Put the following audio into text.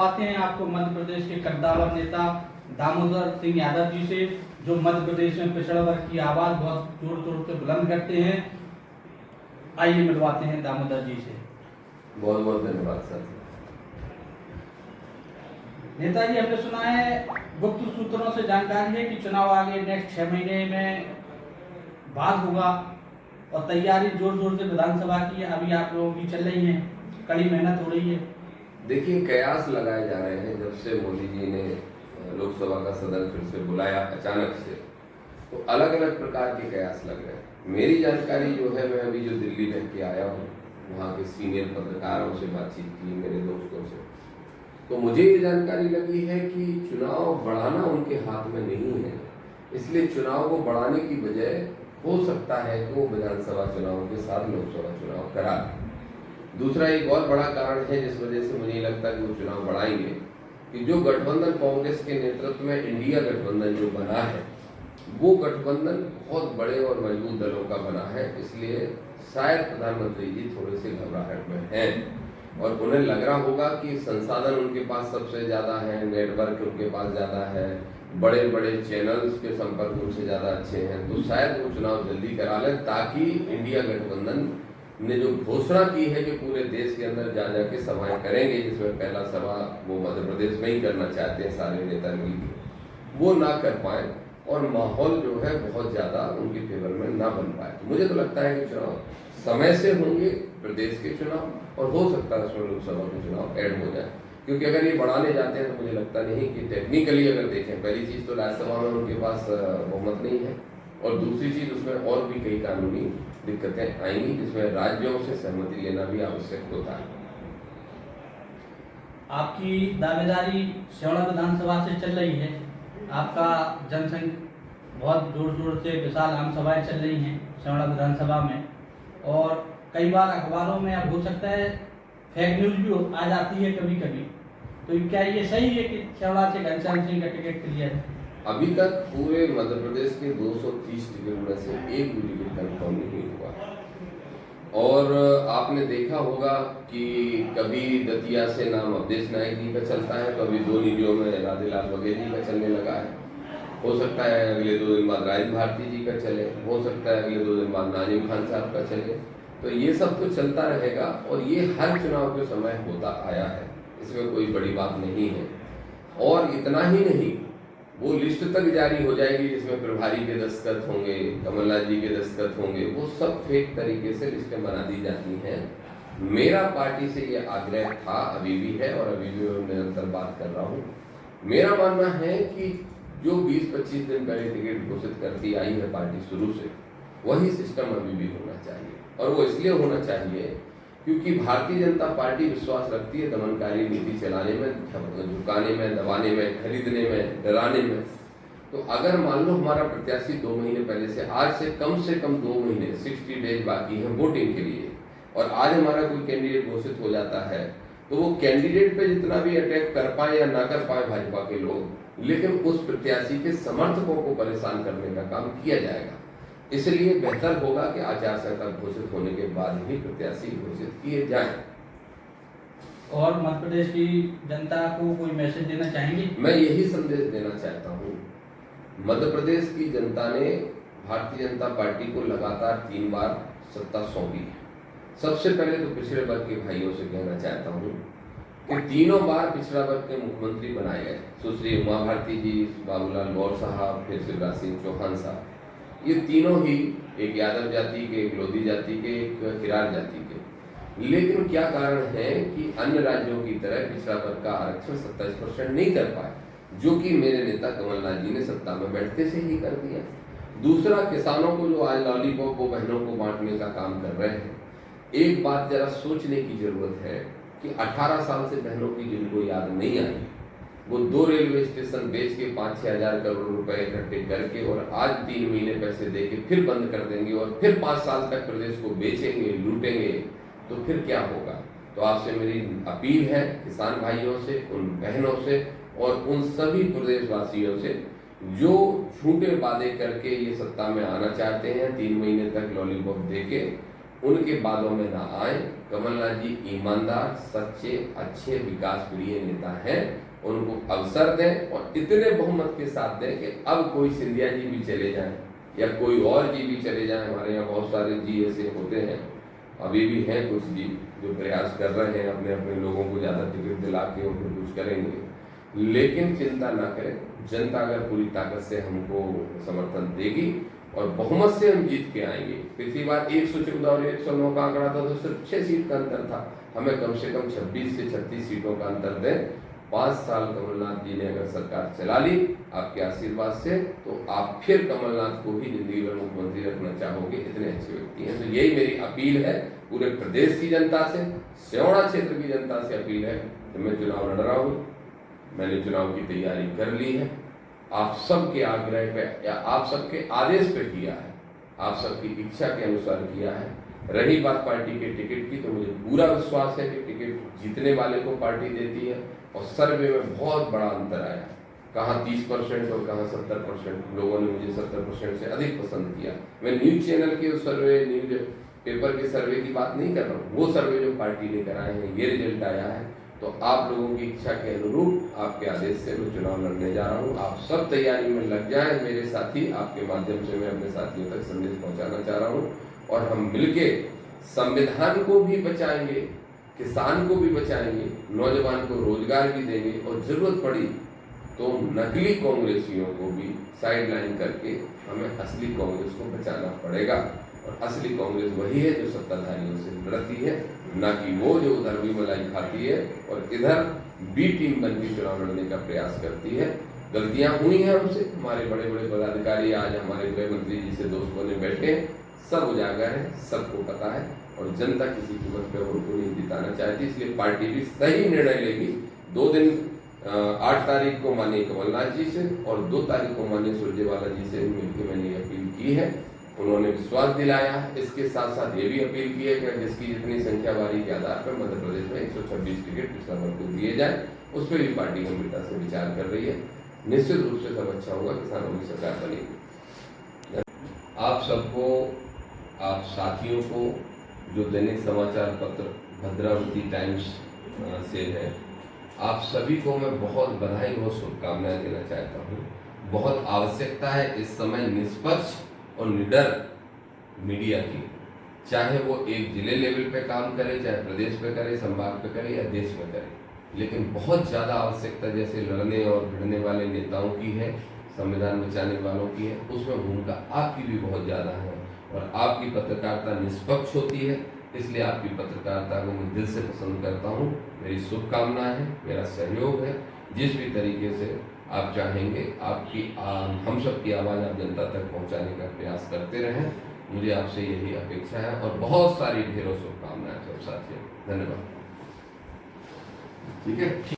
मिलवाते हैं आपको मध्य प्रदेश के कद्दावर नेता दामोदर सिंह यादव जी से, जो मध्य प्रदेश में पिछड़ा वर्ग की आवाज बहुत जोर शोर से बुलंद करते हैं। आइए मिलवाते हैं दामोदर जी से। बहुत बहुत धन्यवाद सर। नेताजी, हमने सुना है, गुप्त सूत्रों से जानकारी है कि चुनाव आगे नेक्स्ट 6 महीने में बाद होगा और तैयारी जोर शोर से विधानसभा की अभी आप लोगों की चल रही है, कड़ी मेहनत हो रही है। देखिए, कयास लगाए जा रहे हैं। जब से मोदी जी ने लोकसभा का सदन फिर से बुलाया अचानक से, तो अलग अलग प्रकार के कयास लग रहे हैं। मेरी जानकारी जो है, मैं अभी जो दिल्ली रह के आया हूँ, वहाँ के सीनियर पत्रकारों से बातचीत की, मेरे दोस्तों से, तो मुझे ये जानकारी लगी है कि चुनाव बढ़ाना उनके हाथ में नहीं है। इसलिए चुनाव को बढ़ाने की बजाय हो सकता है कि वो विधानसभा चुनाव के साथ लोकसभा चुनाव करा दें। दूसरा एक और बड़ा कारण है जिस वजह से मुझे लगता है कि वो चुनाव बढ़ाएंगे, कि जो गठबंधन कांग्रेस के नेतृत्व में इंडिया गठबंधन जो बना है, वो गठबंधन बहुत बड़े और मजबूत दलों का बना है। इसलिए शायद प्रधानमंत्री जी थोड़े से घबराहट में हैं और उन्हें लग रहा होगा कि संसाधन उनके पास सबसे ज्यादा है, नेटवर्क उनके पास ज्यादा है, बड़े बड़े चैनल्स के संपर्क उनसे ज्यादा अच्छे हैं, तो शायद वो चुनाव जल्दी करा लें, ताकि इंडिया गठबंधन ने जो घोषणा की है कि पूरे देश के अंदर जा जाके सभाएं करेंगे, जिसमें पहला सभा वो मध्य प्रदेश में ही करना चाहते हैं सारे नेता मिलकर, वो ना कर पाए और माहौल जो है बहुत ज्यादा उनके फेवर में ना बन पाए। तो मुझे तो लगता है कि चुनाव समय से होंगे, प्रदेश के चुनाव, और हो सकता है उसमें लोकसभा के चुनाव ऐड हो जाए, क्योंकि अगर ये बढ़ाने जाते हैं तो मुझे लगता नहीं कि टेक्निकली अगर देखें, पहली चीज तो राज्यसभा में उनके पास बहुमत नहीं है, और दूसरी चीज उसमें और भी कई कानूनी दिक्कतें आएंगी, जिसमें राज्यों से सहमति लेना भी आवश्यक होता है। आपकी दावेदारी शेवड़ा विधानसभा से चल रही है, आपका जनसंघ बहुत जोर शोर से विशाल आम सभाएं चल रही हैं शेवड़ा विधानसभा में, और कई बार अखबारों में अब हो सकता है फेक न्यूज भी आ जाती है कभी कभी, तो क्या ये सही है कि शेवड़ा से घनश्याम सिंह का टिकट क्लियर है? अभी तक पूरे मध्य प्रदेश के 230 टिकट में से एक भी टिकट कंफर्म नहीं हुआ, और आपने देखा होगा कि कभी दतिया से नाम अवधेश नायक जी का चलता है, कभी दो नीतियों में राधेलाल बघेल जी का चलने लगा है, हो सकता है अगले 2 दिन बाद राज भारती जी का चले, हो सकता है अगले 2 दिन बाद नाजिम खान साहब का चले। तो ये सब तो चलता रहेगा, और ये हर चुनाव के समय होता आया है, इसमें कोई बड़ी बात नहीं है। और इतना ही नहीं, वो लिस्ट तक जारी हो जाएगी जिसमें प्रभारी के दस्तखत होंगे, कमलनाथ जी के दस्तखत होंगे, वो सब फेक तरीके से लिस्टें बना दी जाती हैं। मेरा पार्टी से ये आग्रह था, अभी भी है, और अभी भी मैं निरंतर बात कर रहा हूँ। मेरा मानना है कि जो 20-25 दिन पहले टिकट घोषित करती आई है पार्टी शुरू से, वही सिस्टम अभी भी होना चाहिए, और वो इसलिए होना चाहिए क्योंकि भारतीय जनता पार्टी विश्वास रखती है दमनकारी नीति चलाने में, झुकाने में, दबाने में, खरीदने में, डराने में। तो अगर मान लो हमारा प्रत्याशी 2 महीने पहले से कम 2 महीने 60 डेज बाकी है वोटिंग के लिए, और आज हमारा कोई कैंडिडेट घोषित हो जाता है, तो वो कैंडिडेट पे जितना भी अटैक कर पाए या ना कर पाए भाजपा के लोग, लेकिन उस प्रत्याशी के समर्थकों को परेशान करने का काम किया जाएगा। इसलिए बेहतर होगा कि आचार संहिता घोषित होने के बाद ही प्रत्याशी घोषित किए जाएं। और मध्य प्रदेश की जनता को कोई मैसेज देना चाहेंगे? मैं यही संदेश देना चाहता हूँ। मध्य प्रदेश की जनता ने भारतीय जनता पार्टी को लगातार 3 बार सत्ता सौंपी है। सबसे पहले तो पिछड़े वर्ग के भाइयों से कहना चाहता हूँ कि तीनों बार पिछड़ा वर्ग के मुख्यमंत्री बनाए गए, सुश्री उमा भारती जी, बाबूलाल गौर साहब, फिर शिवराज सिंह चौहान साहब। ये तीनों ही एक यादव जाति के, एक लोधी जाति के, एक किरार जाति के। लेकिन क्या कारण है कि अन्य राज्यों की तरह पिछड़ा वर्ग का आरक्षण 27% नहीं कर पाए, जो कि मेरे नेता कमलनाथ जी ने सत्ता में बैठते से ही कर दिया। दूसरा, किसानों को जो आज लॉलीपॉप वो बहनों को बांटने का काम कर रहे हैं, एक बात जरा सोचने की जरूरत है कि 18 साल से बहनों की जिनको याद नहीं आई, वो 2 रेलवे स्टेशन बेच के 5-6 हजार करोड़ रुपए इकट्ठे करके और आज 3 महीने पैसे देके फिर बंद कर देंगे और फिर 5 साल तक प्रदेश को बेचेंगे, लूटेंगे, तो फिर क्या होगा। तो आपसे मेरी अपील है किसान भाइयों से, उन बहनों से और उन सभी प्रदेशवासियों से जो झूठे वादे करके ये सत्ता में आना चाहते हैं, 3 महीने तक लॉलीपॉप देके, उनके बातों में ना आए। कमलनाथ जी ईमानदार, सच्चे, अच्छे, विकास प्रिय नेता हैं। उनको अवसर दें और इतने बहुमत के साथ दें कि अब कोई सिंधिया जी भी चले जाएं या कोई और जी भी चले जाएं। हमारे यहाँ बहुत सारे जी ऐसे होते हैं, अभी भी हैं कुछ जी जो प्रयास कर रहे हैं अपने अपने लोगों को ज़्यादा टिकट दिला के और फिर कुछ करेंगे। लेकिन चिंता ना करें, जनता अगर पूरी ताकत से हमको समर्थन देगी और बहुमत से हम जीत के आएंगे। पिछली बार 114 और 109 का आंकड़ा था तो सिर्फ 6 सीट का अंतर था। हमें कम से कम 26 से 36 सीटों का अंतर दें। 5 साल कमलनाथ जी ने अगर सरकार चला ली आपके आशीर्वाद से, तो आप फिर कमलनाथ को ही जिंदगी भर मुख्यमंत्री रखना चाहोगे। इतने अच्छे व्यक्ति हैं। तो यही मेरी अपील है पूरे प्रदेश की जनता से, सेवड़ा क्षेत्र की जनता से अपील है कि मैं चुनाव लड़ रहा हूँ, मैंने चुनाव की तैयारी कर ली है। आप सबके आग्रह पे या आप सबके आदेश पे किया है, आप सबकी इच्छा के अनुसार किया है। रही बात पार्टी के टिकट की, तो मुझे पूरा विश्वास है कि टिकट जीतने वाले को पार्टी देती है। और सर्वे में बहुत बड़ा अंतर आया, कहाँ 30% और कहाँ 70%। लोगों ने मुझे 70% से अधिक पसंद किया। मैं न्यूज चैनल के सर्वे, न्यूज पेपर के सर्वे की बात नहीं कर रहा हूँ, वो सर्वे जो पार्टी ने कराए हैं, ये रिजल्ट आया है। तो आप लोगों की इच्छा के अनुरूप आपके आदेश से मैं चुनाव लड़ने जा रहा हूँ। आप सब तैयारी में लग जाएं मेरे साथी। आपके माध्यम से मैं अपने साथियों तक संदेश पहुंचाना चाह रहा हूँ और हम मिलके संविधान को भी बचाएंगे, किसान को भी बचाएंगे, नौजवान को रोजगार भी देंगे और जरूरत पड़ी तो नकली कांग्रेसियों को भी साइडलाइन करके हमें असली कांग्रेस को बचाना पड़ेगा। और असली कांग्रेस वही है जो सत्ताधारियों से लड़ती है, ना कि वो जो उधर भी मलाई खाती है और इधर बी टीम बनकर चुनाव लड़ने का प्रयास करती है। गलतियां हुई हैं हमसे, हमारे बड़े बड़े पदाधिकारी आज हमारे गृह मंत्री जी से दोस्तों ने बैठे हैं, सब उजागर है, सबको पता है और जनता किसी कीमत पर उनको नहीं जिताना चाहती। इसलिए पार्टी भी सही निर्णय लेगी। 2 दिन 8 तारीख को माननीय कमलनाथ जी से और 2 तारीख को माननीय सुरजेवाला जी से मिलकर मैंने अपील की है, उन्होंने विश्वास दिलाया। इसके साथ साथ ये भी अपील की है कि जिसकी जितनी संख्या वारी के आधार पर मध्य प्रदेश में 126 टिकट पिछला वर्ग को दिए जाए, उस पर भी पार्टी गंभीरता से विचार कर रही है। निश्चित रूप से सब अच्छा होगा, किसानों की सरकार बनेगी। आप सबको, आप साथियों को जो दैनिक समाचार पत्र भद्रावती टाइम्स से है, आप सभी को मैं बहुत बधाई और शुभकामनाएं देना चाहता हूँ। बहुत आवश्यकता है इस समय निष्पक्ष और निडर मीडिया की, चाहे वो एक जिले लेवल पे काम करे, चाहे प्रदेश पे करे, संभाग पे करे या देश में करे। लेकिन बहुत ज़्यादा आवश्यकता जैसे लड़ने और भिड़ने वाले नेताओं की है, संविधान बचाने वालों की है, उसमें भूमिका आपकी भी बहुत ज़्यादा है। और आपकी पत्रकारिता निष्पक्ष होती है, इसलिए आपकी पत्रकारिता को मैं दिल से पसंद करता हूँ। मेरी शुभकामना है, मेरा सहयोग है। जिस भी तरीके से आप चाहेंगे, आपकी हम सब की आवाज़ आप जनता तक पहुँचाने का प्रयास करते रहें, मुझे आपसे यही अपेक्षा है। और बहुत सारी ढेरों शुभकामनाएं सब साथियों। धन्यवाद। ठीक है।